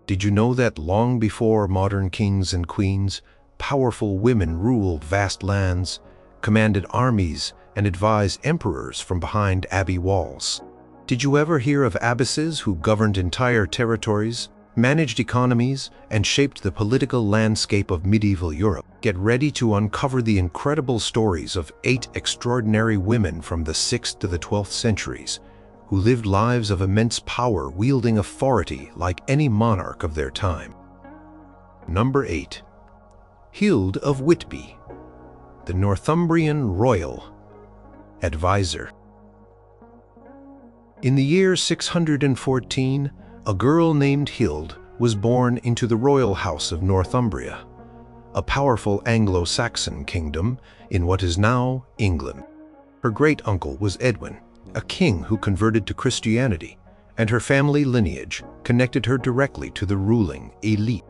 Did you know that long before modern kings and queens, powerful women ruled vast lands, commanded armies, and advised emperors from behind abbey walls? Did you ever hear of abbesses who governed entire territories, managed economies, and shaped the political landscape of medieval Europe? Get ready to uncover the incredible stories of 8 extraordinary women from the 6th to the 12th centuries, who lived lives of immense power, wielding authority like any monarch of their time. Number 8. Hild of Whitby, the Northumbrian royal advisor. In the year 614, a girl named Hild was born into the royal house of Northumbria, a powerful Anglo-Saxon kingdom in what is now England. Her great-uncle was Edwin, a king who converted to Christianity, and her family lineage connected her directly to the ruling elite.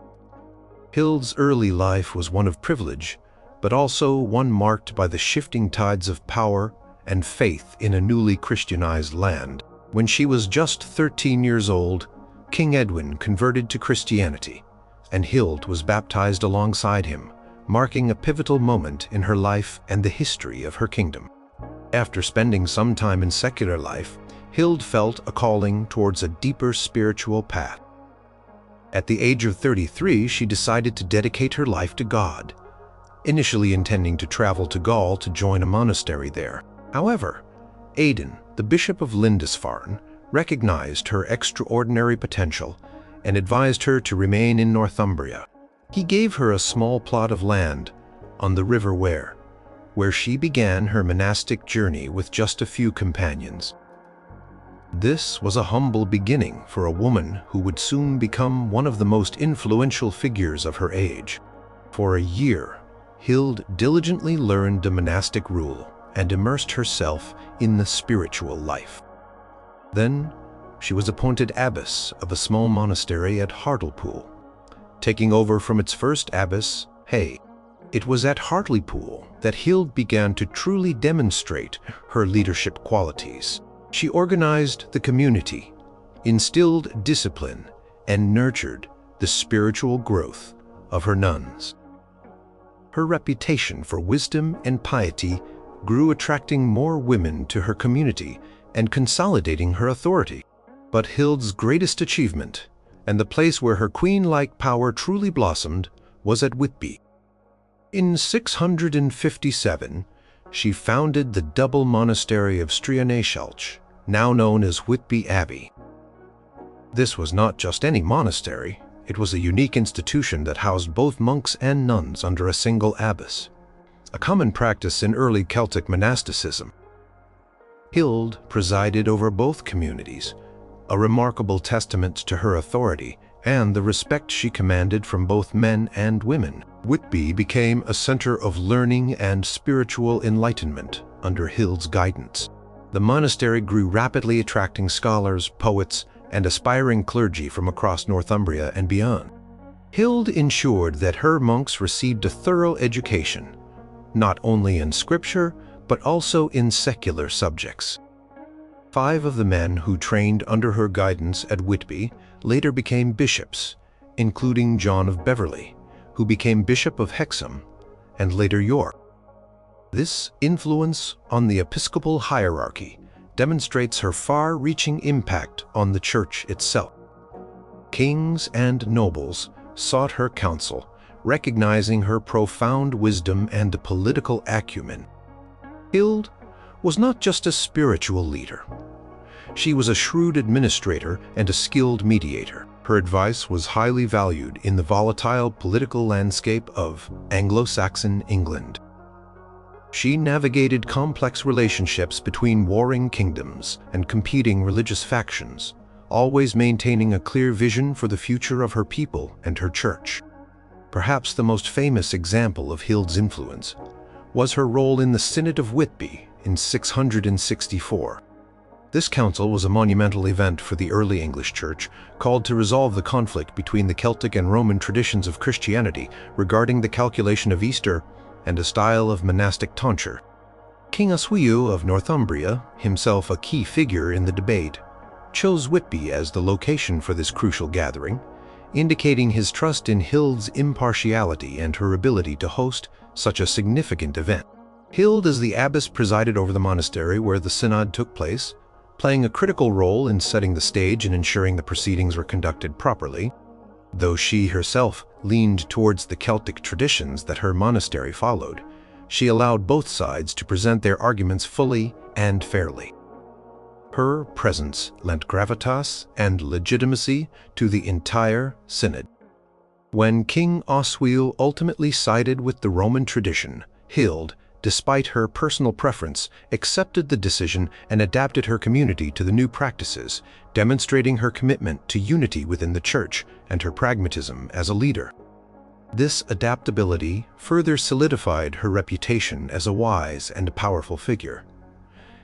Hild's early life was one of privilege, but also one marked by the shifting tides of power and faith in a newly Christianized land. When she was just 13 years old, King Edwin converted to Christianity, and Hild was baptized alongside him, marking a pivotal moment in her life and the history of her kingdom. After spending some time in secular life, Hild felt a calling towards a deeper spiritual path. At the age of 33, she decided to dedicate her life to God, initially intending to travel to Gaul to join a monastery there. However, Aidan, the Bishop of Lindisfarne, recognized her extraordinary potential and advised her to remain in Northumbria. He gave her a small plot of land on the River Wear, where she began her monastic journey with just a few companions. This was a humble beginning for a woman who would soon become one of the most influential figures of her age. For a year, Hild diligently learned the monastic rule and immersed herself in the spiritual life. Then, she was appointed abbess of a small monastery at Hartlepool, taking over from its first abbess, Hay. It was at Hartlepool that Hild began to truly demonstrate her leadership qualities. She organized the community, instilled discipline, and nurtured the spiritual growth of her nuns. Her reputation for wisdom and piety grew, attracting more women to her community and consolidating her authority. But Hild's greatest achievement, and the place where her queen-like power truly blossomed, was at Whitby. In 657, she founded the double monastery of Streanaeshalch, now known as Whitby Abbey. This was not just any monastery, it was a unique institution that housed both monks and nuns under a single abbess, a common practice in early Celtic monasticism. Hild presided over both communities, a remarkable testament to her authority and the respect she commanded from both men and women. Whitby became a center of learning and spiritual enlightenment under Hild's guidance. The monastery grew rapidly, attracting scholars, poets, and aspiring clergy from across Northumbria and beyond. Hild ensured that her monks received a thorough education, not only in scripture, but also in secular subjects. 5 of the men who trained under her guidance at Whitby later became bishops, including John of Beverley, who became Bishop of Hexham and later York. This influence on the episcopal hierarchy demonstrates her far-reaching impact on the church itself. Kings and nobles sought her counsel, recognizing her profound wisdom and political acumen. Hild was not just a spiritual leader. She was a shrewd administrator and a skilled mediator. Her advice was highly valued in the volatile political landscape of Anglo-Saxon England. She navigated complex relationships between warring kingdoms and competing religious factions, always maintaining a clear vision for the future of her people and her church. Perhaps the most famous example of Hild's influence was her role in the Synod of Whitby in 664. This council was a monumental event for the early English Church, called to resolve the conflict between the Celtic and Roman traditions of Christianity regarding the calculation of Easter and a style of monastic tonsure. King Oswiu of Northumbria, himself a key figure in the debate, chose Whitby as the location for this crucial gathering, indicating his trust in Hild's impartiality and her ability to host such a significant event. Hild as the abbess presided over the monastery where the synod took place, playing a critical role in setting the stage and ensuring the proceedings were conducted properly. Though she herself leaned towards the Celtic traditions that her monastery followed, she allowed both sides to present their arguments fully and fairly. Her presence lent gravitas and legitimacy to the entire synod. When King Oswiu ultimately sided with the Roman tradition, Hild, despite her personal preference, accepted the decision and adapted her community to the new practices, demonstrating her commitment to unity within the Church and her pragmatism as a leader. This adaptability further solidified her reputation as a wise and powerful figure.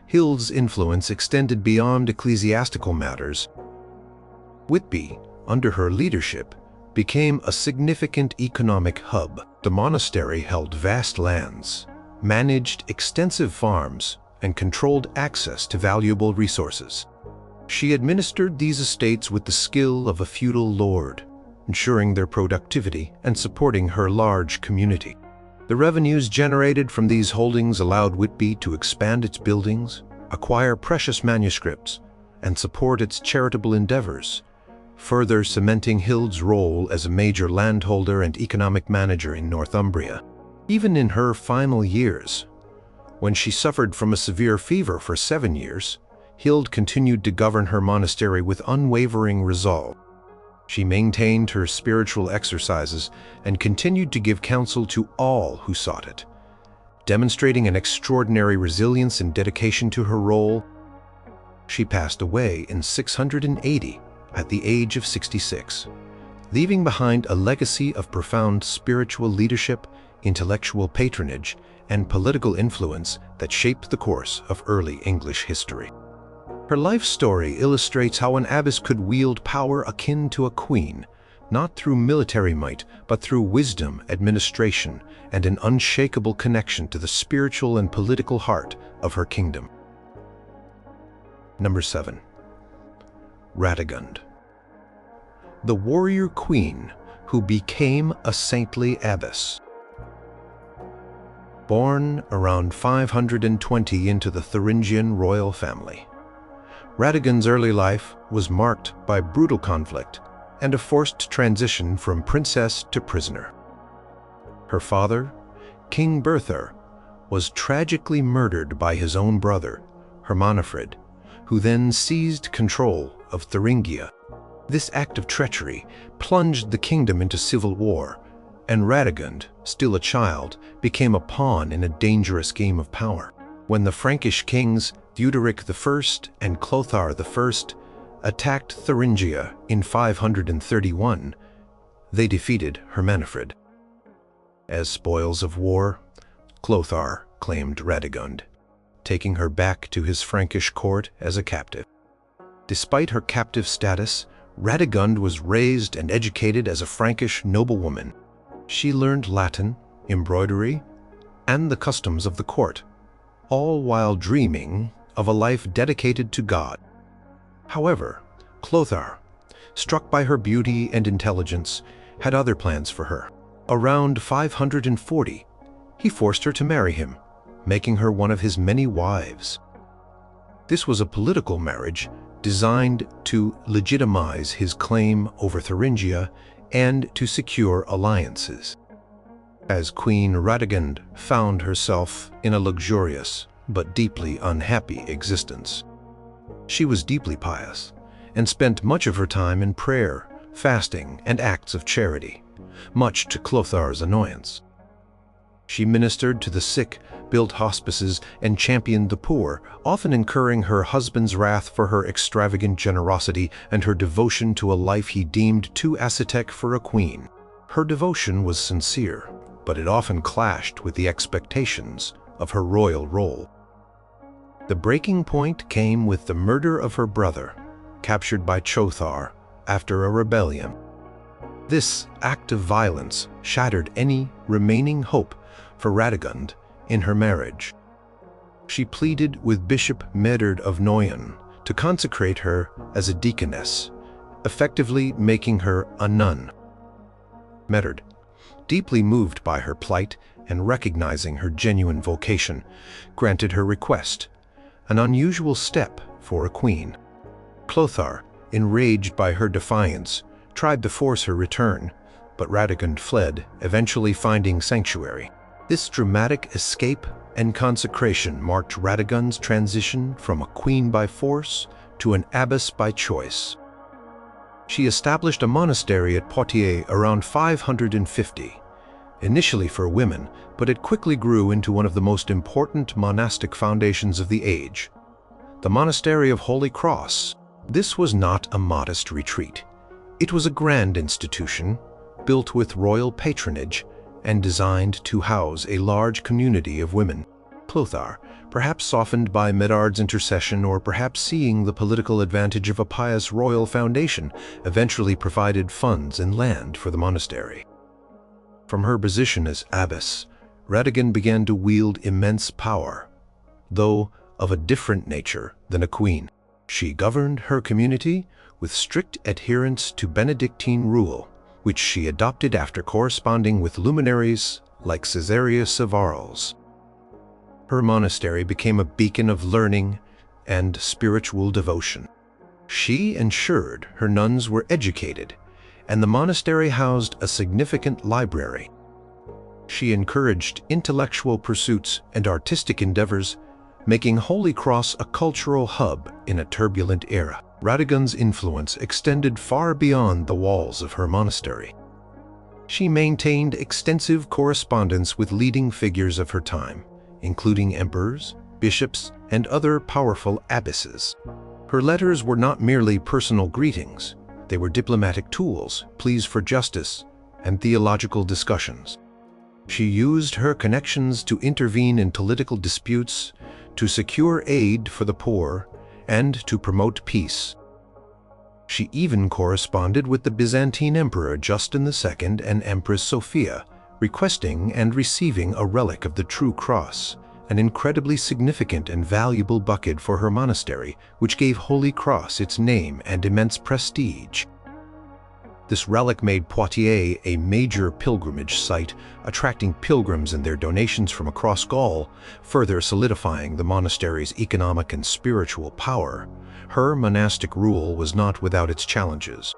Hild's influence extended beyond ecclesiastical matters. Whitby, under her leadership, became a significant economic hub. The monastery held vast lands, managed extensive farms, and controlled access to valuable resources. She administered these estates with the skill of a feudal lord, ensuring their productivity and supporting her large community. The revenues generated from these holdings allowed Whitby to expand its buildings, acquire precious manuscripts, and support its charitable endeavors, further cementing Hild's role as a major landholder and economic manager in Northumbria. Even in her final years, when she suffered from a severe fever for 7 years, Hild continued to govern her monastery with unwavering resolve. She maintained her spiritual exercises and continued to give counsel to all who sought it, demonstrating an extraordinary resilience and dedication to her role. She passed away in 680 at the age of 66, leaving behind a legacy of profound spiritual leadership, intellectual patronage, and political influence that shaped the course of early English history. Her life story illustrates how an abbess could wield power akin to a queen, not through military might, but through wisdom, administration, and an unshakable connection to the spiritual and political heart of her kingdom. Number 7. Radegund. The warrior queen who became a saintly abbess. Born around 520 into the Thuringian royal family, Radegund's early life was marked by brutal conflict and a forced transition from princess to prisoner. Her father, King Berthar, was tragically murdered by his own brother, Hermanfrid, who then seized control of Thuringia. This act of treachery plunged the kingdom into civil war, and Radegund, still a child, became a pawn in a dangerous game of power. When the Frankish kings Theuderic I and Clothar I attacked Thuringia in 531, they defeated Hermanfrid. As spoils of war, Clothar claimed Radegund, taking her back to his Frankish court as a captive. Despite her captive status, Radegund was raised and educated as a Frankish noblewoman. She learned Latin, embroidery, and the customs of the court, all while dreaming of a life dedicated to God. However, Clothar, struck by her beauty and intelligence, had other plans for her. Around 540, he forced her to marry him, making her one of his many wives. This was a political marriage designed to legitimize his claim over Thuringia and to secure alliances. As Queen Radegund found herself in a luxurious but deeply unhappy existence. She was deeply pious and spent much of her time in prayer, fasting, and acts of charity, much to Clothar's annoyance. She ministered to the sick, built hospices, and championed the poor, often incurring her husband's wrath for her extravagant generosity and her devotion to a life he deemed too ascetic for a queen. Her devotion was sincere, but it often clashed with the expectations of her royal role. The breaking point came with the murder of her brother, captured by Chothar after a rebellion. This act of violence shattered any remaining hope for Radegund in her marriage. She pleaded with Bishop Medard of Noyon to consecrate her as a deaconess effectively making her a nun. Medard, deeply moved by her plight and recognizing her genuine vocation, granted her request, an unusual step for a queen. Clothar, enraged by her defiance, tried to force her return, but Radegund fled, eventually finding sanctuary. This dramatic escape and consecration marked Radegund's transition from a queen by force to an abbess by choice. She established a monastery at Poitiers around 550, initially for women, but it quickly grew into one of the most important monastic foundations of the age, the Monastery of Holy Cross. This was not a modest retreat. It was a grand institution, built with royal patronage and designed to house a large community of women. Clothar, perhaps softened by Medard's intercession or perhaps seeing the political advantage of a pious royal foundation, eventually provided funds and land for the monastery. From her position as abbess, Radegund began to wield immense power, though of a different nature than a queen. She governed her community with strict adherence to Benedictine rule, which she adopted after corresponding with luminaries like Caesarius of Arles. Her monastery became a beacon of learning and spiritual devotion. She ensured her nuns were educated, and the monastery housed a significant library. She encouraged intellectual pursuits and artistic endeavors, making Holy Cross a cultural hub in a turbulent era. Radegund's influence extended far beyond the walls of her monastery. She maintained extensive correspondence with leading figures of her time, including emperors, bishops, and other powerful abbesses. Her letters were not merely personal greetings. They were diplomatic tools, pleas for justice, and theological discussions. She used her connections to intervene in political disputes, to secure aid for the poor, and to promote peace. She even corresponded with the Byzantine Emperor Justin II and Empress Sophia, requesting and receiving a relic of the true cross, an incredibly significant and valuable bucket for her monastery, which gave Holy Cross its name and immense prestige. This relic made Poitiers a major pilgrimage site, attracting pilgrims and their donations from across Gaul, further solidifying the monastery's economic and spiritual power. Her monastic rule was not without its challenges.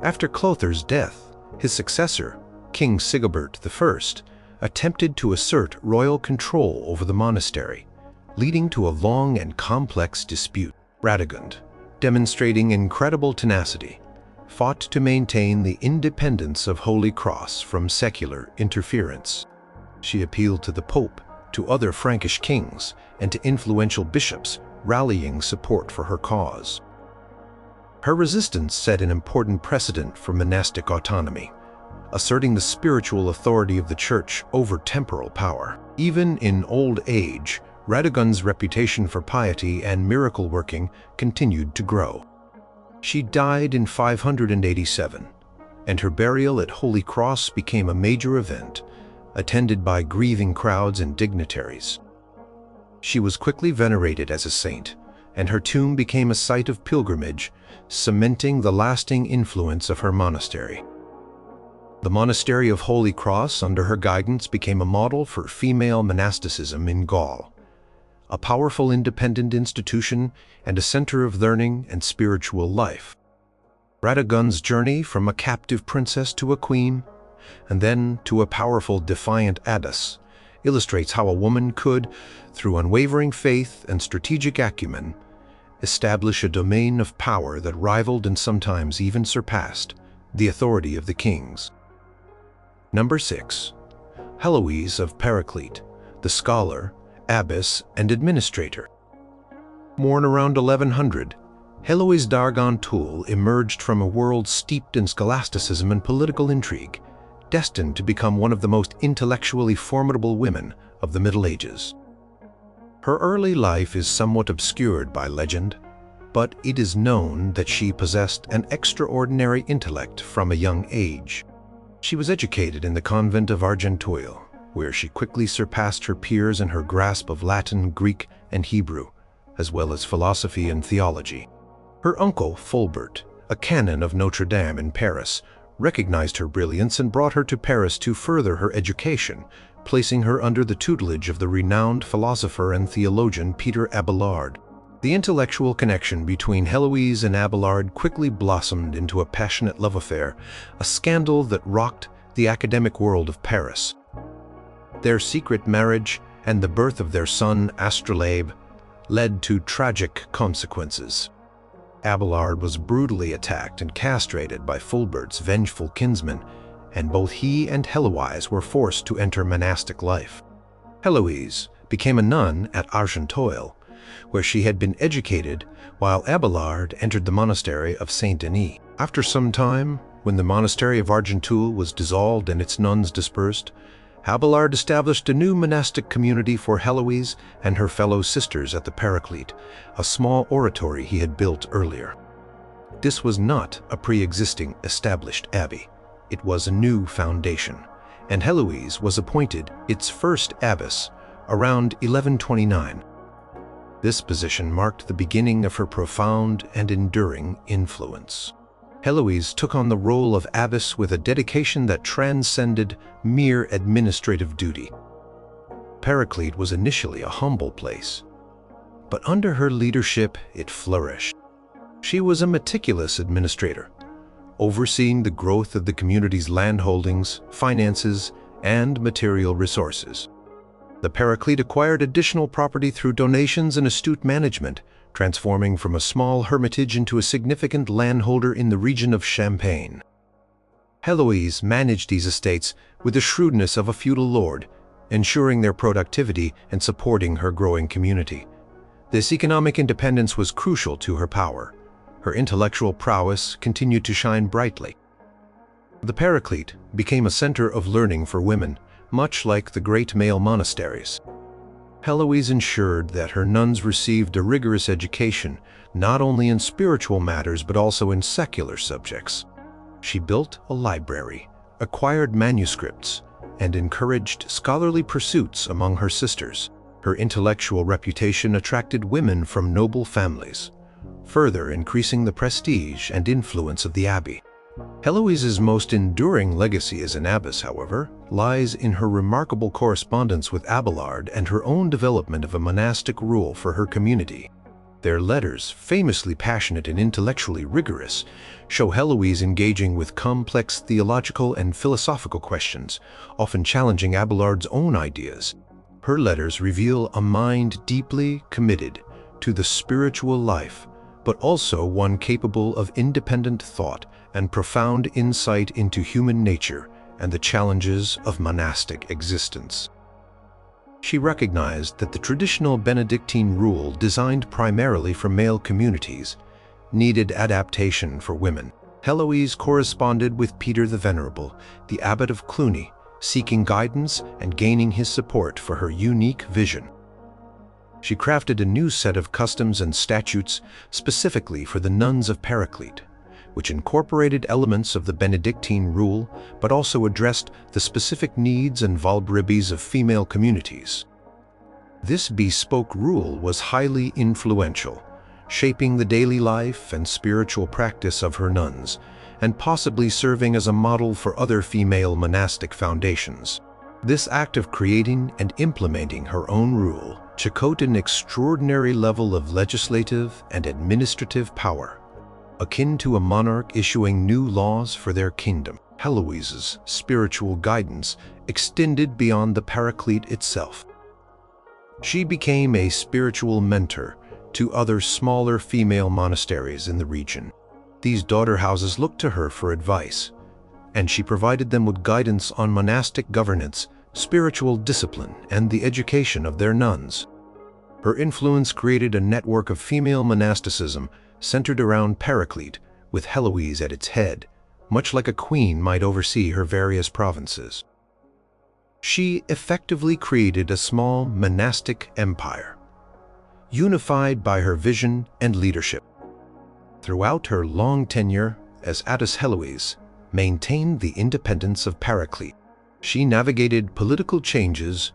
After Clothar's death, his successor, King Sigebert I, attempted to assert royal control over the monastery, leading to a long and complex dispute. Radegund, demonstrating incredible tenacity, fought to maintain the independence of Holy Cross from secular interference. She appealed to the Pope, to other Frankish kings, and to influential bishops, rallying support for her cause. Her resistance set an important precedent for monastic autonomy, asserting the spiritual authority of the Church over temporal power. Even in old age, Radegund's reputation for piety and miracle working continued to grow. She died in 587, and her burial at Holy Cross became a major event, attended by grieving crowds and dignitaries. She was quickly venerated as a saint, and her tomb became a site of pilgrimage, cementing the lasting influence of her monastery. The Monastery of Holy Cross, under her guidance, became a model for female monasticism in Gaul, a powerful independent institution and a center of learning and spiritual life. Radegund's journey from a captive princess to a queen, and then to a powerful, defiant abbess, illustrates how a woman could, through unwavering faith and strategic acumen, establish a domain of power that rivaled and sometimes even surpassed the authority of the kings. Number 6. Heloise of Paraclete, the scholar, abbess, and administrator. Born around 1100, Heloise d'Argentoul emerged from a world steeped in scholasticism and political intrigue, destined to become one of the most intellectually formidable women of the Middle Ages. Her early life is somewhat obscured by legend, but it is known that she possessed an extraordinary intellect from a young age. She was educated in the convent of Argenteuil, where she quickly surpassed her peers in her grasp of Latin, Greek, and Hebrew, as well as philosophy and theology. Her uncle, Fulbert, a canon of Notre Dame in Paris, recognized her brilliance and brought her to Paris to further her education, placing her under the tutelage of the renowned philosopher and theologian Peter Abelard. The intellectual connection between Heloise and Abelard quickly blossomed into a passionate love affair, a scandal that rocked the academic world of Paris. Their secret marriage and the birth of their son Astrolabe led to tragic consequences. Abelard was brutally attacked and castrated by Fulbert's vengeful kinsmen, and both he and Heloise were forced to enter monastic life. Heloise became a nun at Argenteuil, where she had been educated, while Abelard entered the monastery of Saint-Denis. After some time, when the monastery of Argenteuil was dissolved and its nuns dispersed, Abelard established a new monastic community for Heloise and her fellow sisters at the Paraclete, a small oratory he had built earlier. This was not a pre-existing established abbey. It was a new foundation, and Heloise was appointed its first abbess around 1129. This position marked the beginning of her profound and enduring influence. Heloise took on the role of abbess with a dedication that transcended mere administrative duty. Paraclete was initially a humble place, but under her leadership it flourished. She was a meticulous administrator, overseeing the growth of the community's landholdings, finances, and material resources. The Paraclete acquired additional property through donations and astute management, transforming from a small hermitage into a significant landholder in the region of Champagne. Heloise managed these estates with the shrewdness of a feudal lord, ensuring their productivity and supporting her growing community. This economic independence was crucial to her power. Her intellectual prowess continued to shine brightly. The Paraclete became a center of learning for women, much like the great male monasteries. Heloise ensured that her nuns received a rigorous education, not only in spiritual matters but also in secular subjects. She built a library, acquired manuscripts, and encouraged scholarly pursuits among her sisters. Her intellectual reputation attracted women from noble families, further increasing the prestige and influence of the abbey. Heloise's most enduring legacy as an abbess, however, lies in her remarkable correspondence with Abelard and her own development of a monastic rule for her community. Their letters, famously passionate and intellectually rigorous, show Heloise engaging with complex theological and philosophical questions, often challenging Abelard's own ideas. Her letters reveal a mind deeply committed to the spiritual life, but also one capable of independent thought and profound insight into human nature and the challenges of monastic existence. She recognized that the traditional Benedictine rule, designed primarily for male communities, needed adaptation for women. Heloise corresponded with Peter the Venerable, the abbot of Cluny, seeking guidance and gaining his support for her unique vision. She crafted a new set of customs and statutes specifically for the nuns of Paraclete, which incorporated elements of the Benedictine rule but also addressed the specific needs and vulnerabilities of female communities. This bespoke rule was highly influential, shaping the daily life and spiritual practice of her nuns, and possibly serving as a model for other female monastic foundations. This act of creating and implementing her own rule showed an extraordinary level of legislative and administrative power, akin to a monarch issuing new laws for their kingdom. Heloise's spiritual guidance extended beyond the Paraclete itself. She became a spiritual mentor to other smaller female monasteries in the region. These daughter houses looked to her for advice, and she provided them with guidance on monastic governance, spiritual discipline, and the education of their nuns. Her influence created a network of female monasticism centered around Paraclete, with Heloise at its head, much like a queen might oversee her various provinces. She effectively created a small monastic empire, unified by her vision and leadership. Throughout her long tenure as Abbess, Heloise maintained the independence of Paraclete. She navigated political changes,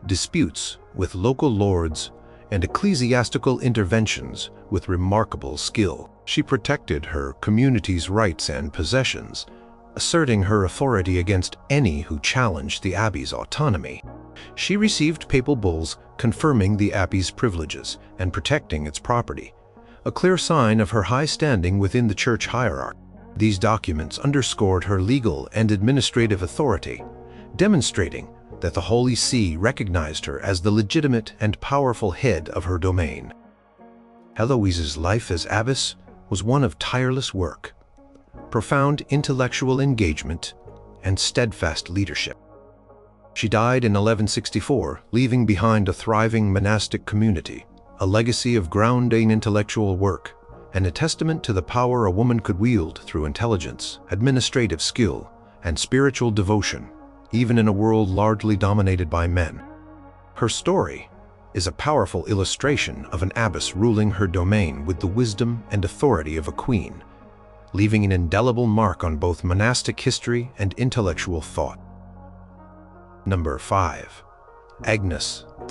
disputes with local lords, and ecclesiastical interventions with remarkable skill. She protected her community's rights and possessions, asserting her authority against any who challenged the abbey's autonomy. She received papal bulls confirming the abbey's privileges and protecting its property, a clear sign of her high standing within the church hierarchy. These documents underscored her legal and administrative authority, demonstrating that the Holy See recognized her as the legitimate and powerful head of her domain. Heloise's life as abbess was one of tireless work, profound intellectual engagement, and steadfast leadership. She died in 1164, leaving behind a thriving monastic community, a legacy of grounding intellectual work, and a testament to the power a woman could wield through intelligence, administrative skill, and spiritual devotion, even in a world largely dominated by men. Her story is a powerful illustration of an abbess ruling her domain with the wisdom and authority of a queen, leaving an indelible mark on both monastic history and intellectual thought. Number 5. Agnes I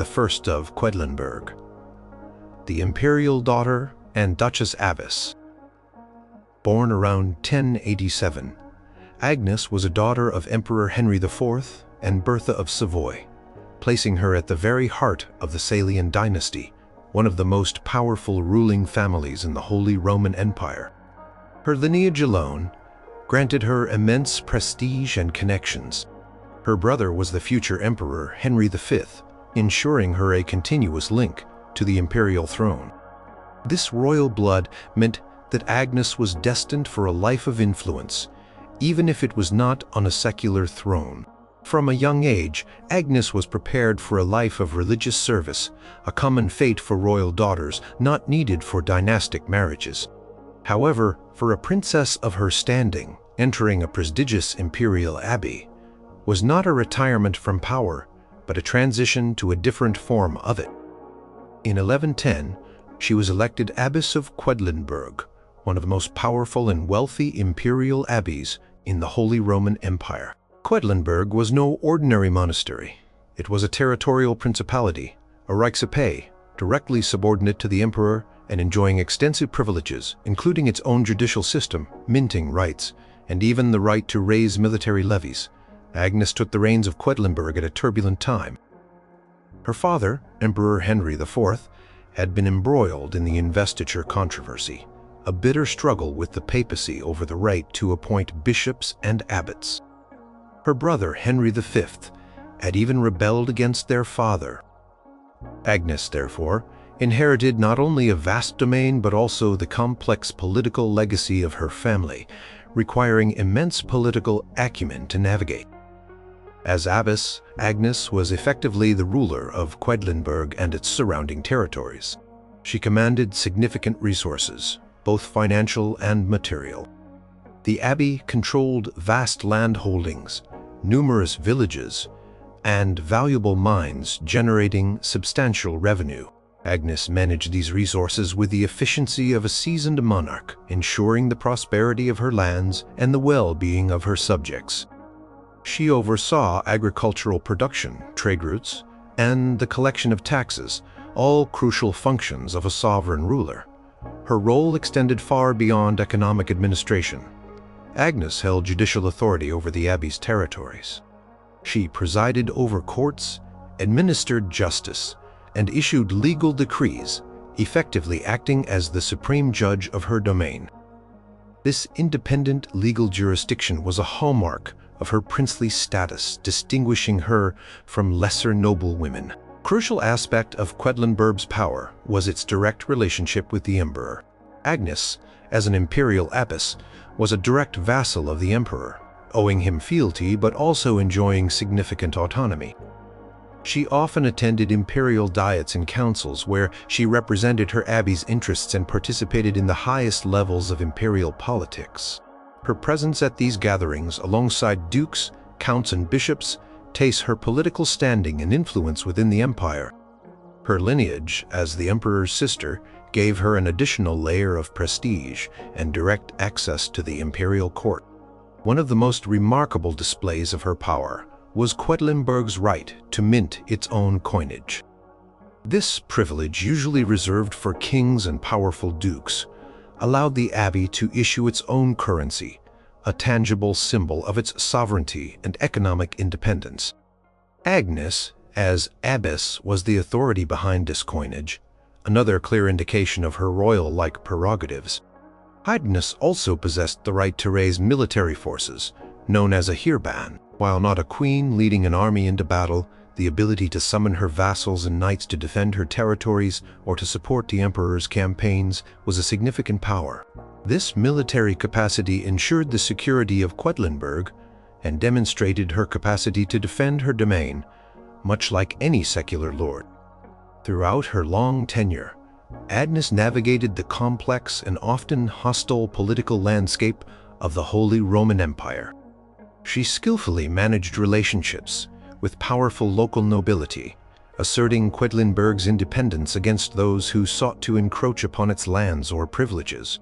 of Quedlinburg, the imperial daughter and Duchess Abbess. Born around 1087, Agnes was a daughter of Emperor Henry IV and Bertha of Savoy, placing her at the very heart of the Salian dynasty, one of the most powerful ruling families in the Holy Roman Empire. Her lineage alone granted her immense prestige and connections. Her brother was the future Emperor Henry V, ensuring her a continuous link to the imperial throne. This royal blood meant that Agnes was destined for a life of influence, even if it was not on a secular throne. From a young age, Agnes was prepared for a life of religious service, a common fate for royal daughters not needed for dynastic marriages. However, for a princess of her standing, entering a prestigious imperial abbey was not a retirement from power, but a transition to a different form of it. In 1110, she was elected Abbess of Quedlinburg, one of the most powerful and wealthy imperial abbeys in the Holy Roman Empire. Quedlinburg was no ordinary monastery. It was a territorial principality, a Reichsepay, directly subordinate to the emperor and enjoying extensive privileges, including its own judicial system, minting rights, and even the right to raise military levies. Agnes took the reins of Quedlinburg at a turbulent time. Her father, Emperor Henry IV, had been embroiled in the investiture controversy, a bitter struggle with the papacy over the right to appoint bishops and abbots. Her brother, Henry V, had even rebelled against their father. Agnes, therefore, inherited not only a vast domain but also the complex political legacy of her family, requiring immense political acumen to navigate. As abbess, Agnes was effectively the ruler of Quedlinburg and its surrounding territories. She commanded significant resources, both financial and material. The abbey controlled vast land holdings, numerous villages, and valuable mines generating substantial revenue. Agnes managed these resources with the efficiency of a seasoned monarch, ensuring the prosperity of her lands and the well-being of her subjects. She oversaw agricultural production, trade routes, and the collection of taxes, all crucial functions of a sovereign ruler. Her role extended far beyond economic administration. Agnes held judicial authority over the abbey's territories. She presided over courts, administered justice, and issued legal decrees, effectively acting as the supreme judge of her domain. This independent legal jurisdiction was a hallmark of her princely status, distinguishing her from lesser noble women. A crucial aspect of Quedlinburg's power was its direct relationship with the emperor. Agnes, as an imperial abbess, was a direct vassal of the emperor, owing him fealty but also enjoying significant autonomy. She often attended imperial diets and councils where she represented her abbey's interests and participated in the highest levels of imperial politics. Her presence at these gatherings alongside dukes, counts, and bishops tastes her political standing and influence within the empire. Her lineage as the emperor's sister gave her an additional layer of prestige and direct access to the imperial court. One of the most remarkable displays of her power was Quedlinburg's right to mint its own coinage. This privilege, usually reserved for kings and powerful dukes, allowed the abbey to issue its own currency, a tangible symbol of its sovereignty and economic independence. Agnes, as abbess, was the authority behind this coinage, another clear indication of her royal-like prerogatives. Agnes also possessed the right to raise military forces, known as a heerban. While not a queen leading an army into battle, the ability to summon her vassals and knights to defend her territories or to support the emperor's campaigns was a significant power. This military capacity ensured the security of Quedlinburg and demonstrated her capacity to defend her domain, much like any secular lord. Throughout her long tenure, Agnes navigated the complex and often hostile political landscape of the Holy Roman Empire. She skillfully managed relationships with powerful local nobility, asserting Quedlinburg's independence against those who sought to encroach upon its lands or privileges.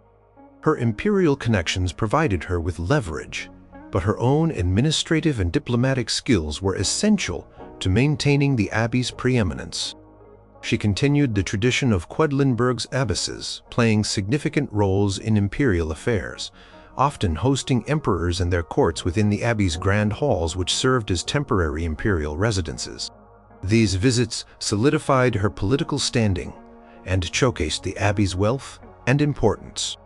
Her imperial connections provided her with leverage, but her own administrative and diplomatic skills were essential to maintaining the abbey's preeminence. She continued the tradition of Quedlinburg's abbesses, playing significant roles in imperial affairs, often hosting emperors and their courts within the abbey's grand halls, which served as temporary imperial residences. These visits solidified her political standing and showcased the abbey's wealth and importance.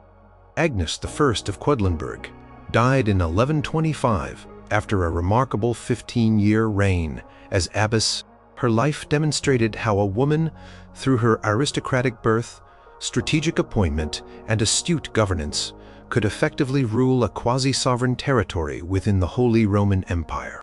Agnes I of Quedlinburg died in 1125 after a remarkable 15-year reign as abbess. Her life demonstrated how a woman, through her aristocratic birth, strategic appointment, and astute governance, could effectively rule a quasi-sovereign territory within the Holy Roman Empire.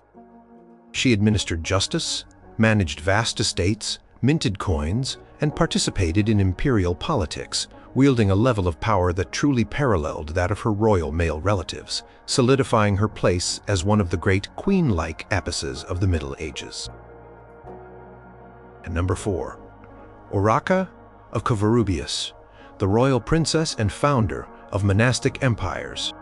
She administered justice, managed vast estates, minted coins, and participated in imperial politics, wielding a level of power that truly paralleled that of her royal male relatives, solidifying her place as one of the great queen-like abbesses of the Middle Ages. And number 4, Urraca of Covarrubias, the royal princess and founder of monastic empires.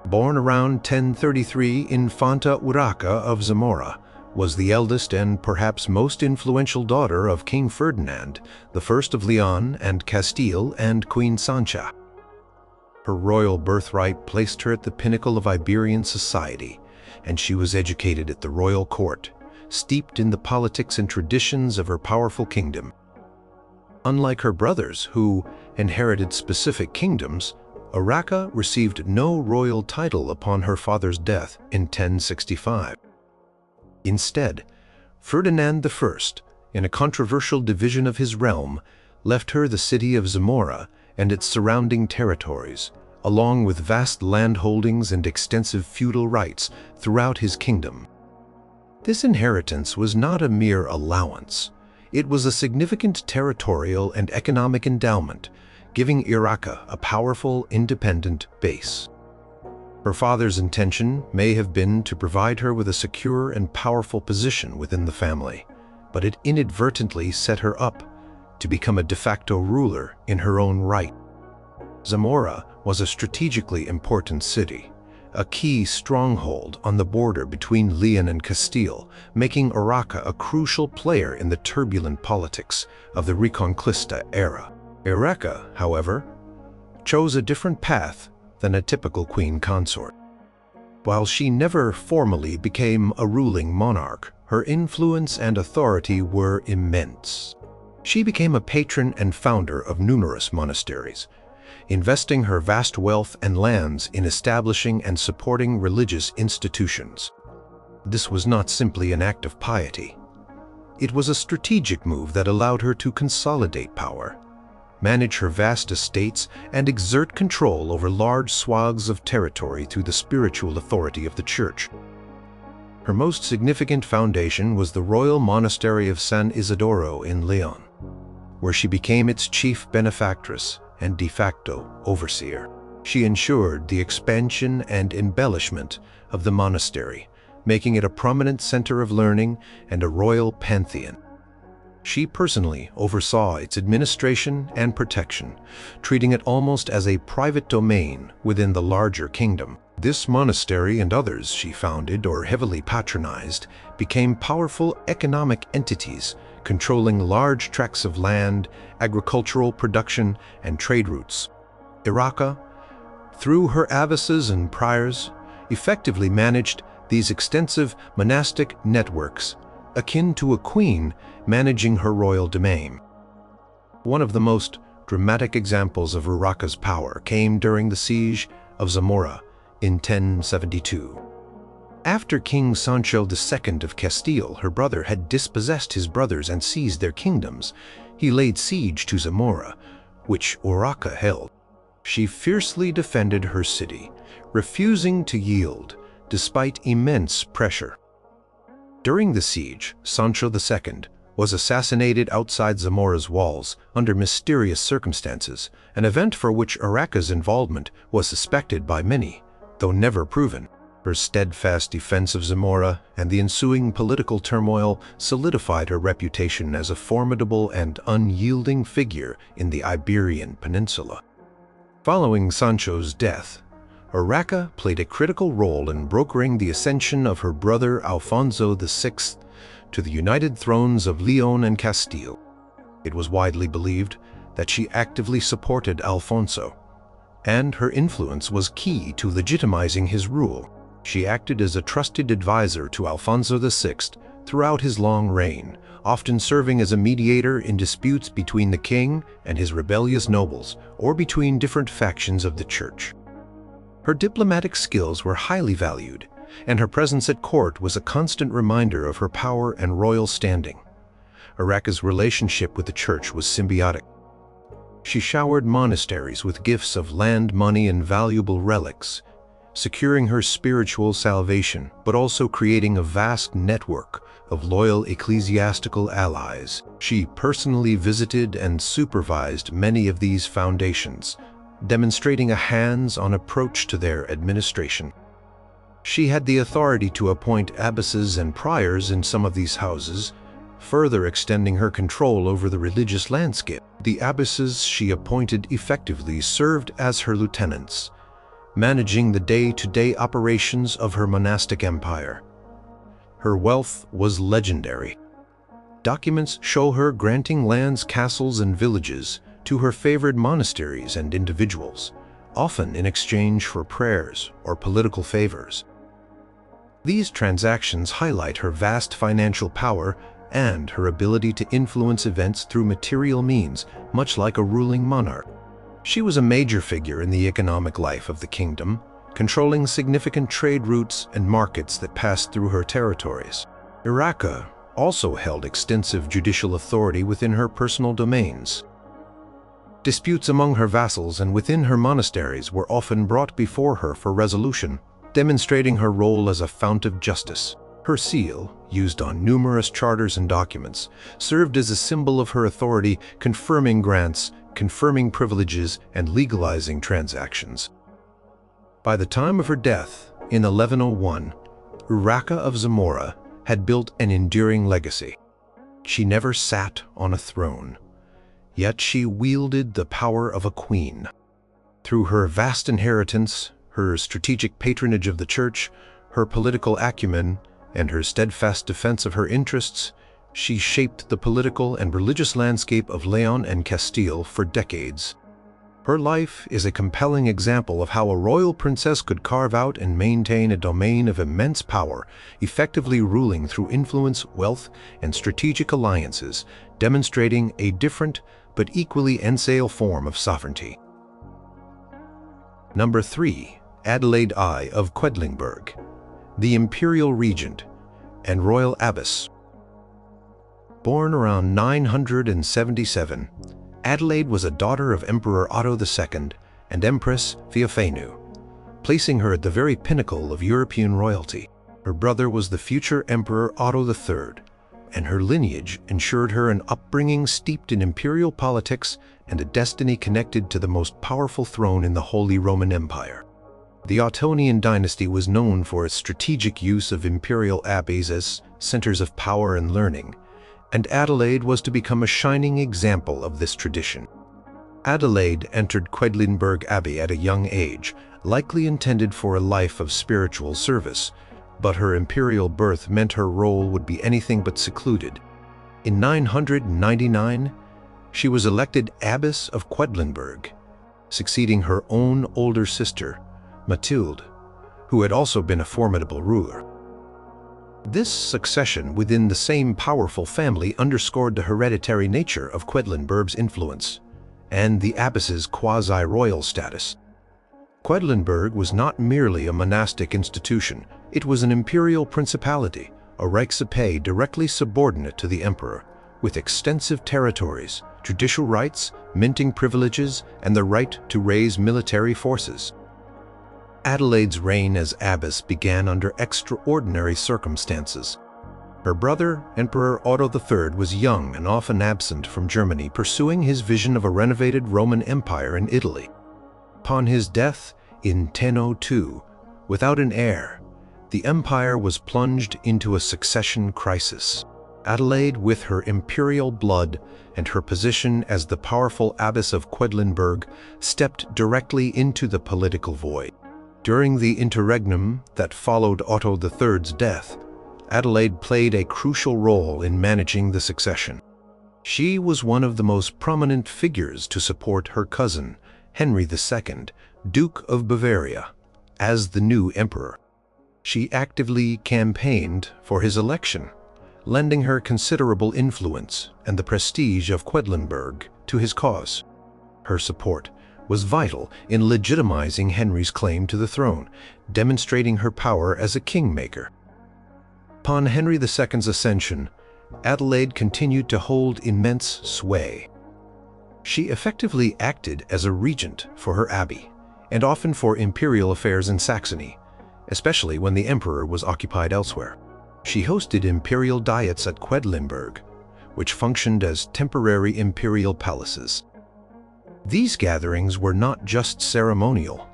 Born around 1033, Infanta Urraca of Zamora was the eldest and perhaps most influential daughter of King Ferdinand, the First of Leon and Castile, and Queen Sancha. Her royal birthright placed her at the pinnacle of Iberian society, and she was educated at the royal court, steeped in the politics and traditions of her powerful kingdom. Unlike her brothers, who inherited specific kingdoms, Urraca received no royal title upon her father's death in 1065. Instead, Ferdinand I, in a controversial division of his realm, left her the city of Zamora and its surrounding territories, along with vast landholdings and extensive feudal rights throughout his kingdom. This inheritance was not a mere allowance. It was a significant territorial and economic endowment, giving Urraca a powerful, independent base. Her father's intention may have been to provide her with a secure and powerful position within the family, but it inadvertently set her up to become a de facto ruler in her own right. Zamora was a strategically important city, a key stronghold on the border between Leon and Castile, making Urraca a crucial player in the turbulent politics of the Reconquista era. Urraca, however, chose a different path than a typical queen consort. While she never formally became a ruling monarch, her influence and authority were immense. She became a patron and founder of numerous monasteries, investing her vast wealth and lands in establishing and supporting religious institutions. This was not simply an act of piety. It was a strategic move that allowed her to consolidate power, manage her vast estates, and exert control over large swaths of territory through the spiritual authority of the Church. Her most significant foundation was the royal monastery of San Isidoro in Leon, where she became its chief benefactress and de facto overseer. She ensured the expansion and embellishment of the monastery, making it a prominent center of learning and a royal pantheon. She personally oversaw its administration and protection, treating it almost as a private domain within the larger kingdom. This monastery and others she founded or heavily patronized became powerful economic entities, controlling large tracts of land, agricultural production, and trade routes. Urraca, through her abbesses and priors, effectively managed these extensive monastic networks, akin to a queen managing her royal domain. One of the most dramatic examples of Urraca's power came during the siege of Zamora in 1072. After King Sancho II of Castile, her brother, had dispossessed his brothers and seized their kingdoms, he laid siege to Zamora, which Urraca held. She fiercely defended her city, refusing to yield despite immense pressure. During the siege, Sancho II was assassinated outside Zamora's walls under mysterious circumstances, an event for which Urraca's involvement was suspected by many, though never proven. Her steadfast defense of Zamora and the ensuing political turmoil solidified her reputation as a formidable and unyielding figure in the Iberian Peninsula. Following Sancho's death, Urraca played a critical role in brokering the ascension of her brother Alfonso VI to the united thrones of Leon and Castile. It was widely believed that she actively supported Alfonso, and her influence was key to legitimizing his rule. She acted as a trusted advisor to Alfonso VI throughout his long reign, often serving as a mediator in disputes between the king and his rebellious nobles, or between different factions of the church. Her diplomatic skills were highly valued, and her presence at court was a constant reminder of her power and royal standing. Urraca's relationship with the church was symbiotic. She showered monasteries with gifts of land, money, and valuable relics, securing her spiritual salvation, but also creating a vast network of loyal ecclesiastical allies. She personally visited and supervised many of these foundations, demonstrating a hands-on approach to their administration. She had the authority to appoint abbesses and priors in some of these houses, further extending her control over the religious landscape. The abbesses she appointed effectively served as her lieutenants, managing the day-to-day operations of her monastic empire. Her wealth was legendary. Documents show her granting lands, castles, and villages to her favored monasteries and individuals, often in exchange for prayers or political favors. These transactions highlight her vast financial power and her ability to influence events through material means, much like a ruling monarch. She was a major figure in the economic life of the kingdom, controlling significant trade routes and markets that passed through her territories. Urraca also held extensive judicial authority within her personal domains. Disputes among her vassals and within her monasteries were often brought before her for resolution, demonstrating her role as a fount of justice. Her seal, used on numerous charters and documents, served as a symbol of her authority, confirming grants, confirming privileges, and legalizing transactions. By the time of her death, in 1101, Urraca of Zamora had built an enduring legacy. She never sat on a throne, yet she wielded the power of a queen. Through her vast inheritance, her strategic patronage of the church, her political acumen, and her steadfast defense of her interests, she shaped the political and religious landscape of Leon and Castile for decades. Her life is a compelling example of how a royal princess could carve out and maintain a domain of immense power, effectively ruling through influence, wealth, and strategic alliances, demonstrating a different but equally ensale form of sovereignty. Number 3. Adelaide I of Quedlinburg, the imperial regent and royal abbess. Born around 977, Adelaide was a daughter of Emperor Otto II and Empress Theophanu, placing her at the very pinnacle of European royalty. Her brother was the future Emperor Otto III, and her lineage ensured her an upbringing steeped in imperial politics and a destiny connected to the most powerful throne in the Holy Roman Empire. The Ottonian dynasty was known for its strategic use of imperial abbeys as centers of power and learning, and Adelaide was to become a shining example of this tradition. Adelaide entered Quedlinburg Abbey at a young age, likely intended for a life of spiritual service, but her imperial birth meant her role would be anything but secluded. In 999, she was elected abbess of Quedlinburg, succeeding her own older sister, Mathilde, who had also been a formidable ruler. This succession within the same powerful family underscored the hereditary nature of Quedlinburg's influence and the abbess's quasi-royal status. Quedlinburg was not merely a monastic institution, it was an imperial principality, a Reichsepay directly subordinate to the emperor, with extensive territories, judicial rights, minting privileges, and the right to raise military forces. Adelaide's reign as abbess began under extraordinary circumstances. Her brother, Emperor Otto III, was young and often absent from Germany, pursuing his vision of a renovated Roman Empire in Italy. Upon his death in 1002, without an heir, the empire was plunged into a succession crisis. Adelaide, with her imperial blood and her position as the powerful abbess of Quedlinburg, stepped directly into the political void. During the interregnum that followed Otto III's death, Adelaide played a crucial role in managing the succession. She was one of the most prominent figures to support her cousin, Henry II, Duke of Bavaria, as the new emperor. She actively campaigned for his election, lending her considerable influence and the prestige of Quedlinburg to his cause. Her support was vital in legitimizing Henry's claim to the throne, demonstrating her power as a kingmaker. Upon Henry II's ascension, Adelaide continued to hold immense sway. She effectively acted as a regent for her abbey, and often for imperial affairs in Saxony, especially when the emperor was occupied elsewhere. She hosted imperial diets at Quedlinburg, which functioned as temporary imperial palaces. These gatherings were not just ceremonial.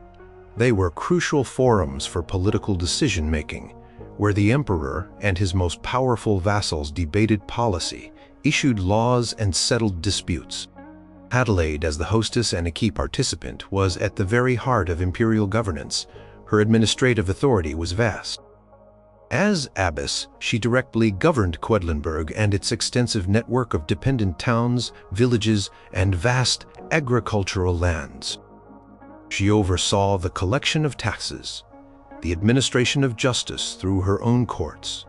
They were crucial forums for political decision-making, where the emperor and his most powerful vassals debated policy, issued laws, and settled disputes. Adelaide, as the hostess and a key participant, was at the very heart of imperial governance. Her administrative authority was vast. As abbess, she directly governed Quedlinburg and its extensive network of dependent towns, villages, and vast agricultural lands. She oversaw the collection of taxes, the administration of justice through her own courts,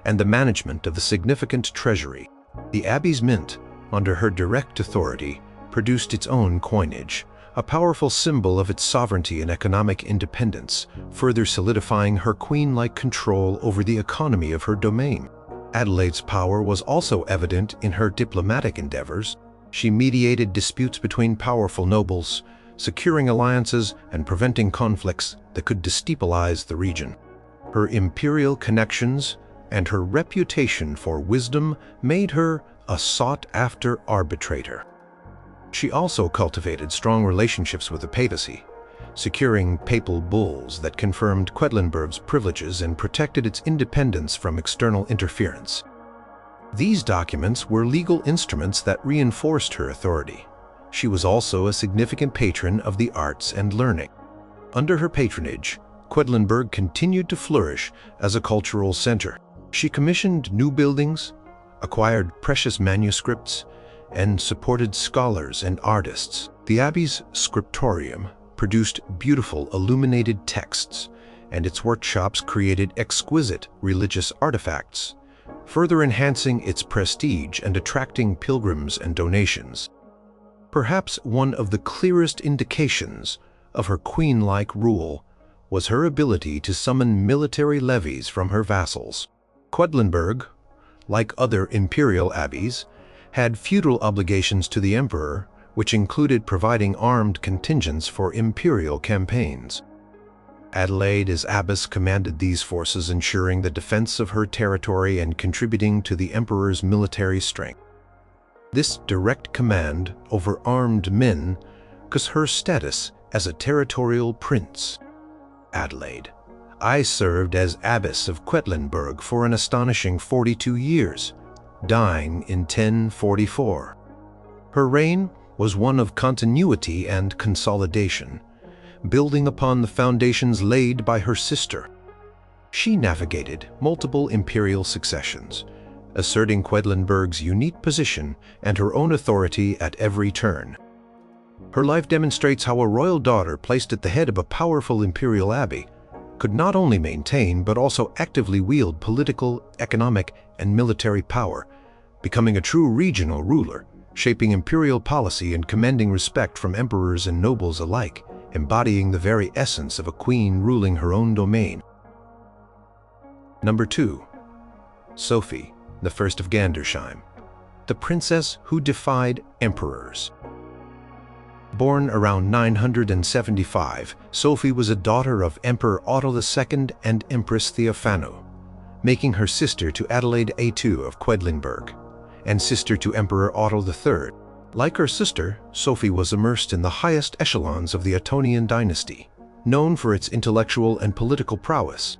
and the management of the significant treasury. The abbey's mint, under her direct authority, produced its own coinage, a powerful symbol of its sovereignty and economic independence, further solidifying her queen-like control over the economy of her domain. Adelaide's power was also evident in her diplomatic endeavors. She mediated disputes between powerful nobles, securing alliances and preventing conflicts that could destabilize the region. Her imperial connections and her reputation for wisdom made her a sought-after arbitrator. She also cultivated strong relationships with the papacy, securing papal bulls that confirmed Quedlinburg's privileges and protected its independence from external interference. These documents were legal instruments that reinforced her authority. She was also a significant patron of the arts and learning. Under her patronage, Quedlinburg continued to flourish as a cultural center. She commissioned new buildings, acquired precious manuscripts, and supported scholars and artists. The abbey's scriptorium produced beautiful illuminated texts, and its workshops created exquisite religious artifacts, further enhancing its prestige and attracting pilgrims and donations. Perhaps one of the clearest indications of her queen-like rule was her ability to summon military levies from her vassals. Quedlinburg, like other imperial abbeys, had feudal obligations to the emperor, which included providing armed contingents for imperial campaigns. Adelaide, as abbess, commanded these forces, ensuring the defense of her territory and contributing to the emperor's military strength. This direct command over armed men was her status as a territorial prince. Adelaide, I served as abbess of Quedlinburg for an astonishing 42 years, dying in 1044. Her reign was one of continuity and consolidation, building upon the foundations laid by her sister. She navigated multiple imperial successions, asserting Quedlinburg's unique position and her own authority at every turn. Her life demonstrates how a royal daughter placed at the head of a powerful imperial abbey could not only maintain but also actively wield political, economic, and military power, becoming a true regional ruler, shaping imperial policy and commanding respect from emperors and nobles alike, embodying the very essence of a queen ruling her own domain. Number 2. Sophie I of Gandersheim, the princess who defied emperors. Born around 975, Sophie was a daughter of Emperor Otto II and Empress Theophano, making her sister to Adelaide I of Quedlinburg, and sister to Emperor Otto III. Like her sister, Sophie was immersed in the highest echelons of the Ottonian dynasty, known for its intellectual and political prowess.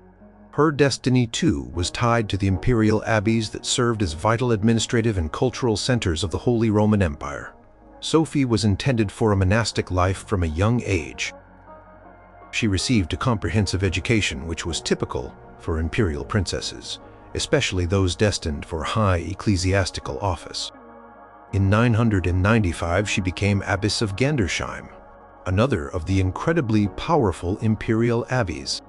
Her destiny, too, was tied to the imperial abbeys that served as vital administrative and cultural centers of the Holy Roman Empire. Sophie was intended for a monastic life from a young age. She received a comprehensive education which was typical for imperial princesses, especially those destined for high ecclesiastical office. In 995, she became Abbess of Gandersheim, another of the incredibly powerful imperial abbeys.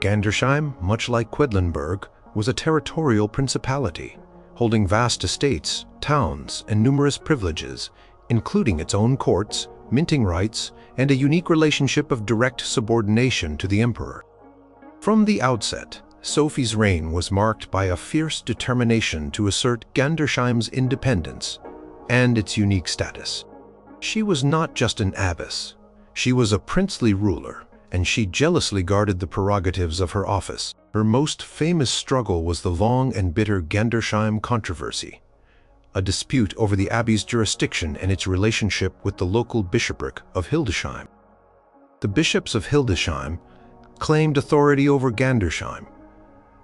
Gandersheim, much like Quedlinburg, was a territorial principality, holding vast estates, towns, and numerous privileges, including its own courts, minting rights, and a unique relationship of direct subordination to the emperor. From the outset, Sophie's reign was marked by a fierce determination to assert Gandersheim's independence and its unique status. She was not just an abbess, she was a princely ruler, and she jealously guarded the prerogatives of her office. Her most famous struggle was the long and bitter Gandersheim controversy, a dispute over the abbey's jurisdiction and its relationship with the local bishopric of Hildesheim. The bishops of Hildesheim claimed authority over Gandersheim,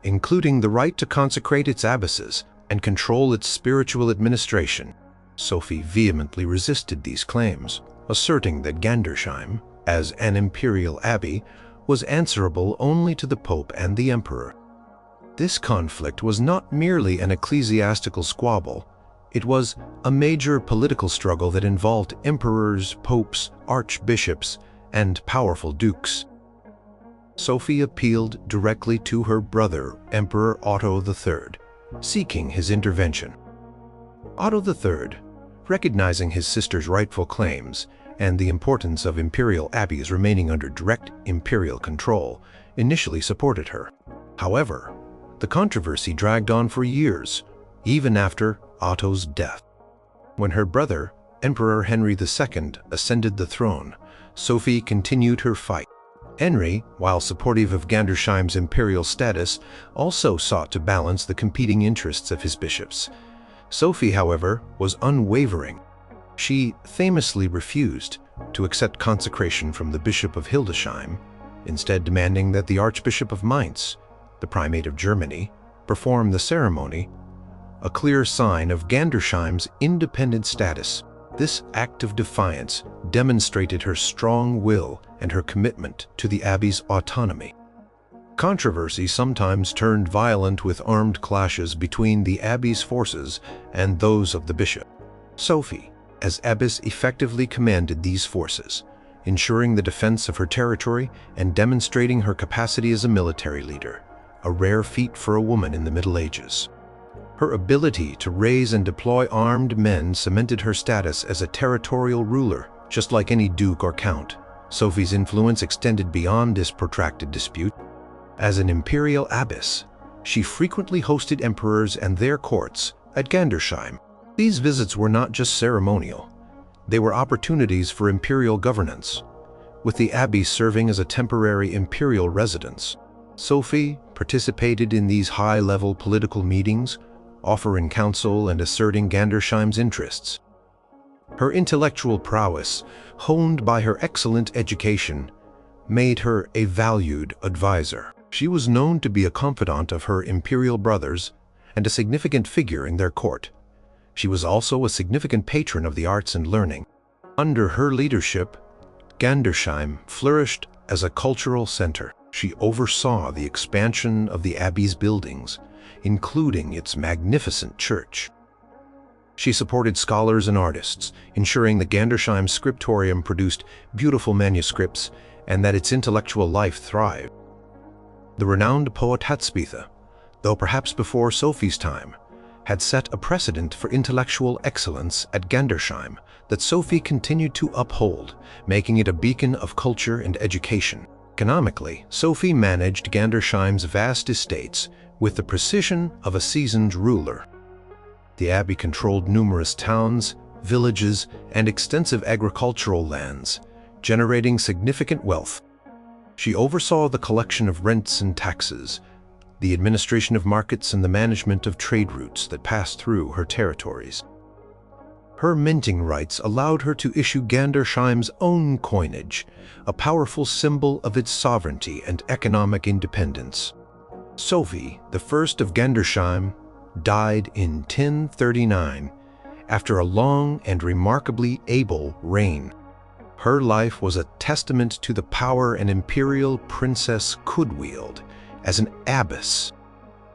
including the right to consecrate its abbesses and control its spiritual administration. Sophie vehemently resisted these claims, asserting that Gandersheim, as an imperial abbey, was answerable only to the Pope and the Emperor. This conflict was not merely an ecclesiastical squabble, it was a major political struggle that involved emperors, popes, archbishops, and powerful dukes. Sophie appealed directly to her brother, Emperor Otto III, seeking his intervention. Otto III, recognizing his sister's rightful claims and the importance of imperial abbeys remaining under direct imperial control, initially supported her. However, the controversy dragged on for years, even after Otto's death. When her brother, Emperor Henry II, ascended the throne, Sophie continued her fight. Henry, while supportive of Gandersheim's imperial status, also sought to balance the competing interests of his bishops. Sophie, however, was unwavering. She famously refused to accept consecration from the Bishop of Hildesheim, instead demanding that the Archbishop of Mainz, the Primate of Germany, perform the ceremony, a clear sign of Gandersheim's independent status. This act of defiance demonstrated her strong will and her commitment to the abbey's autonomy. Controversy sometimes turned violent with armed clashes between the abbey's forces and those of the bishop. Sophie, as abbess, effectively commanded these forces, ensuring the defense of her territory and demonstrating her capacity as a military leader, a rare feat for a woman in the Middle Ages. Her ability to raise and deploy armed men cemented her status as a territorial ruler, just like any duke or count. Sophie's influence extended beyond this protracted dispute. As an imperial abbess, she frequently hosted emperors and their courts at Gandersheim. These visits were not just ceremonial, they were opportunities for imperial governance, with the abbey serving as a temporary imperial residence. Sophie participated in these high-level political meetings, offering counsel and asserting Gandersheim's interests. Her intellectual prowess, honed by her excellent education, made her a valued advisor. She was known to be a confidant of her imperial brothers and a significant figure in their court. She was also a significant patron of the arts and learning, Under her leadership, Gandersheim flourished as a cultural center. She oversaw the expansion of the abbey's buildings, including its magnificent church. She supported scholars and artists, ensuring the Gandersheim scriptorium produced beautiful manuscripts and that its intellectual life thrived. The renowned poet Hátspetha, though perhaps before Sophie's time, had set a precedent for intellectual excellence at Gandersheim that Sophie continued to uphold, making it a beacon of culture and education. Economically, Sophie managed Gandersheim's vast estates with the precision of a seasoned ruler. The abbey controlled numerous towns, villages, and extensive agricultural lands, generating significant wealth. She oversaw the collection of rents and taxes, the administration of markets, and the management of trade routes that passed through her territories. Her minting rights allowed her to issue Gandersheim's own coinage, a powerful symbol of its sovereignty and economic independence. Sophie I of Gandersheim died in 1039 after a long and remarkably able reign. Her life was a testament to the power an imperial princess could wield as an abbess.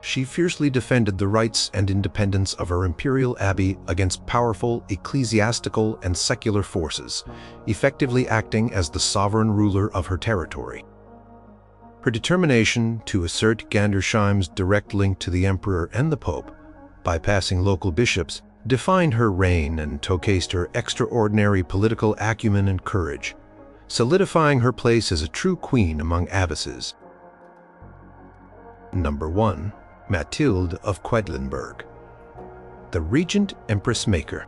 She fiercely defended the rights and independence of her imperial abbey against powerful ecclesiastical and secular forces, effectively acting as the sovereign ruler of her territory. Her determination to assert Gandersheim's direct link to the emperor and the pope, bypassing local bishops, defined her reign and showcased her extraordinary political acumen and courage, solidifying her place as a true queen among abbesses. Number 1. Mathilde of Quedlinburg, the Regent Empress Maker.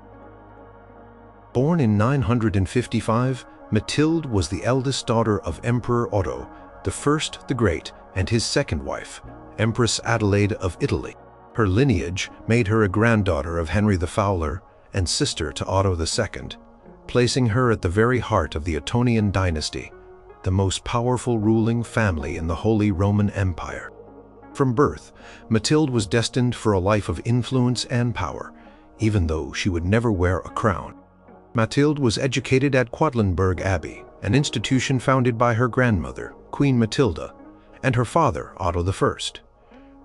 Born in 955, Mathilde was the eldest daughter of Emperor Otto I the Great and his second wife, Empress Adelaide of Italy. Her lineage made her a granddaughter of Henry the Fowler and sister to Otto II, placing her at the very heart of the Ottonian dynasty, the most powerful ruling family in the Holy Roman Empire. From birth, Mathilde was destined for a life of influence and power, even though she would never wear a crown. Mathilde was educated at Quedlinburg Abbey, an institution founded by her grandmother, Queen Matilda, and her father, Otto I.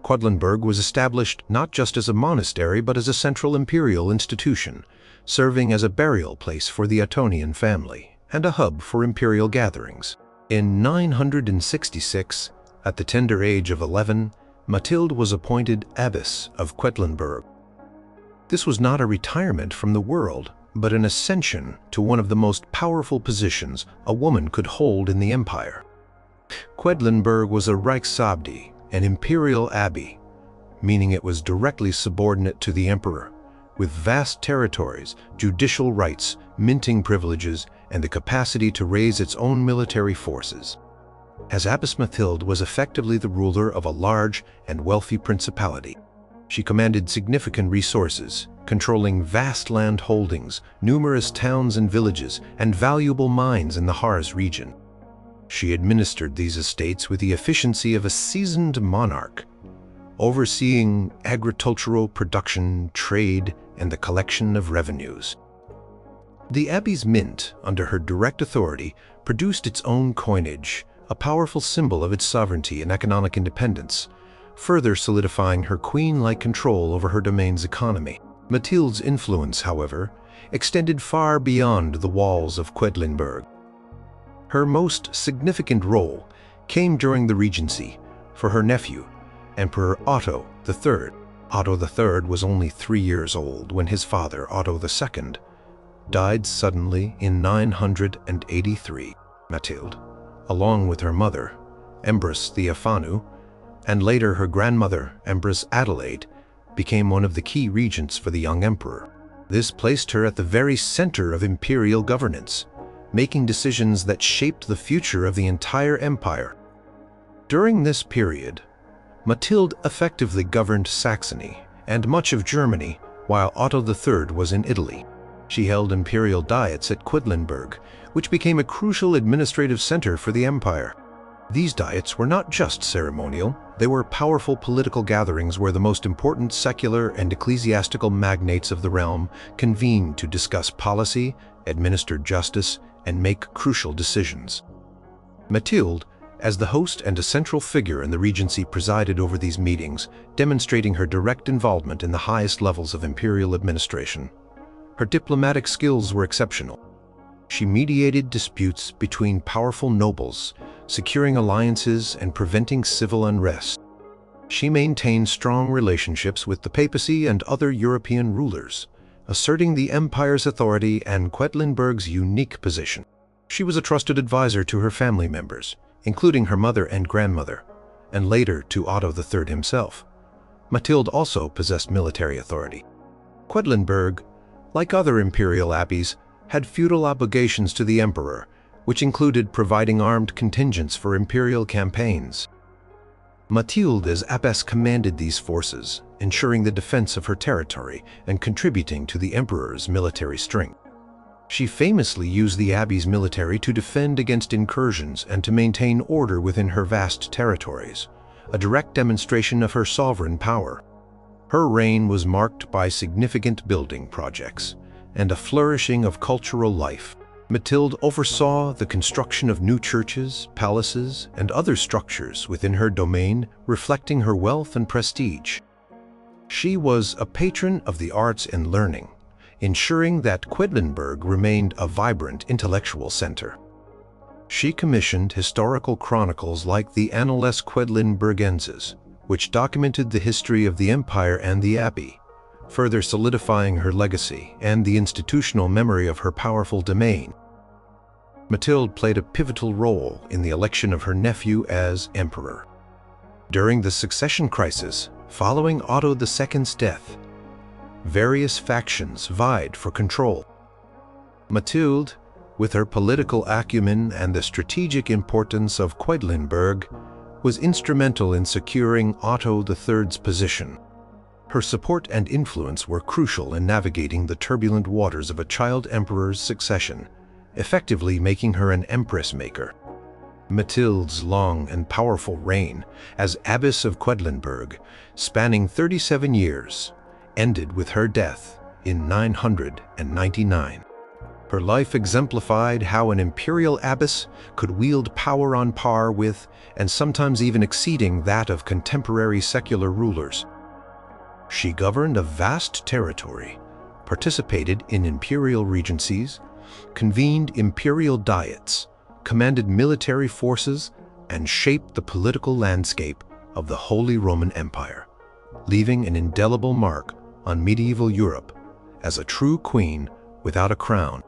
Quedlinburg was established not just as a monastery but as a central imperial institution, serving as a burial place for the Ottonian family and a hub for imperial gatherings. In 966, at the tender age of 11, Mathilde was appointed abbess of Quedlinburg. This was not a retirement from the world, but an ascension to one of the most powerful positions a woman could hold in the empire. Quedlinburg was a Reichsabt, an imperial abbey, meaning it was directly subordinate to the emperor, with vast territories, judicial rights, minting privileges, and the capacity to raise its own military forces. As Abbess Mathilde was effectively the ruler of a large and wealthy principality. She commanded significant resources, controlling vast land holdings, numerous towns and villages, and valuable mines in the Harz region. She administered these estates with the efficiency of a seasoned monarch, overseeing agricultural production, trade, and the collection of revenues. The abbey's mint, under her direct authority, produced its own coinage, a powerful symbol of its sovereignty and economic independence, further solidifying her queen-like control over her domain's economy. Mathilde's influence, however, extended far beyond the walls of Quedlinburg. Her most significant role came during the regency for her nephew, Emperor Otto III. Otto III was only 3 years old when his father, Otto II, died suddenly in 983. Mathilde, along with her mother, Empress Theophanu, and later her grandmother, Empress Adelaide, became one of the key regents for the young emperor. This placed her at the very center of imperial governance, making decisions that shaped the future of the entire empire. During this period, Mathilde effectively governed Saxony and much of Germany, while Otto III was in Italy. She held imperial diets at Quedlinburg, which became a crucial administrative center for the empire. These diets were not just ceremonial, they were powerful political gatherings where the most important secular and ecclesiastical magnates of the realm convened to discuss policy, administer justice, and make crucial decisions. Mathilde, as the host and a central figure in the regency, presided over these meetings, demonstrating her direct involvement in the highest levels of imperial administration. Her diplomatic skills were exceptional. She mediated disputes between powerful nobles, securing alliances and preventing civil unrest. She maintained strong relationships with the papacy and other European rulers, asserting the empire's authority and Quedlinburg's unique position. She was a trusted advisor to her family members, including her mother and grandmother, and later to Otto III himself. Mathilde also possessed military authority. Quedlinburg, like other imperial abbeys, had feudal obligations to the emperor, which included providing armed contingents for imperial campaigns. Mathilde as abbess commanded these forces, ensuring the defense of her territory and contributing to the emperor's military strength. She famously used the abbey's military to defend against incursions and to maintain order within her vast territories, a direct demonstration of her sovereign power. Her reign was marked by significant building projects and a flourishing of cultural life. Mathilde oversaw the construction of new churches, palaces, and other structures within her domain, reflecting her wealth and prestige. She was a patron of the arts and learning, ensuring that Quedlinburg remained a vibrant intellectual center. She commissioned historical chronicles like the Annales Quedlinburgenses, which documented the history of the empire and the abbey, further solidifying her legacy and the institutional memory of her powerful domain. Mathilde played a pivotal role in the election of her nephew as emperor. During the succession crisis following Otto II's death, various factions vied for control. Mathilde, with her political acumen and the strategic importance of Quedlinburg, was instrumental in securing Otto III's position. Her support and influence were crucial in navigating the turbulent waters of a child emperor's succession, effectively making her an empress maker. Mathilde's long and powerful reign as abbess of Quedlinburg, spanning 37 years, ended with her death in 999. Her life exemplified how an imperial abbess could wield power on par with, and sometimes even exceeding, that of contemporary secular rulers. She governed a vast territory, participated in imperial regencies, convened imperial diets, commanded military forces, and shaped the political landscape of the Holy Roman Empire, leaving an indelible mark on medieval Europe as a true queen without a crown.